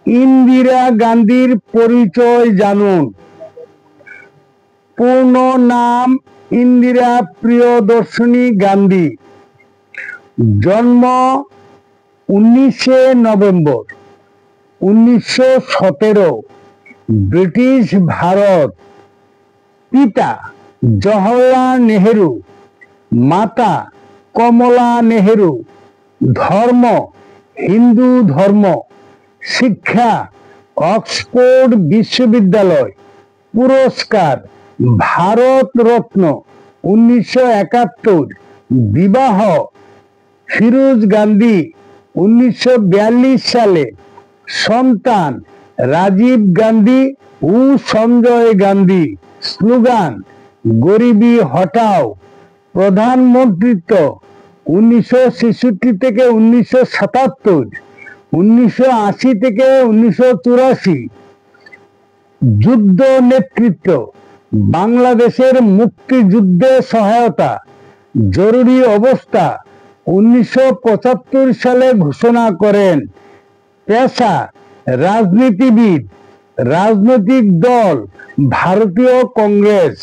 ইন্দিরা গান্ধীর পরিচয় জানুন। পূর্ণ নাম ইন্দিরা প্রিয়দর্শিনী গান্ধী। জন্ম 19 নভেম্বর 1917, ব্রিটিশ ভারত। পিতা জওহরলাল নেহেরু, মাতা কমলা নেহেরু। ধর্ম হিন্দু ধর্ম। শিক্ষা অক্সফোর্ড বিশ্ববিদ্যালয়। পুরস্কার ভারত রত্ন 1971। বিবাহ ফিরোজ গান্ধী 1942 সালে। সন্তান রাজীব গান্ধী ও সঞ্জয় গান্ধী। স্লোগান গরিবি হটাও। প্রধানমন্ত্রিত্ব 1966 থেকে 1977, 1980 থেকে 1984। যুদ্ধ নেতৃত্ব বাংলাদেশের মুক্তিযুদ্ধে সহায়তা। জরুরি অবস্থা 1975 সালে ঘোষণা করেন। পেশা রাজনীতিবিদ। রাজনৈতিক দল ভারতীয় কংগ্রেস।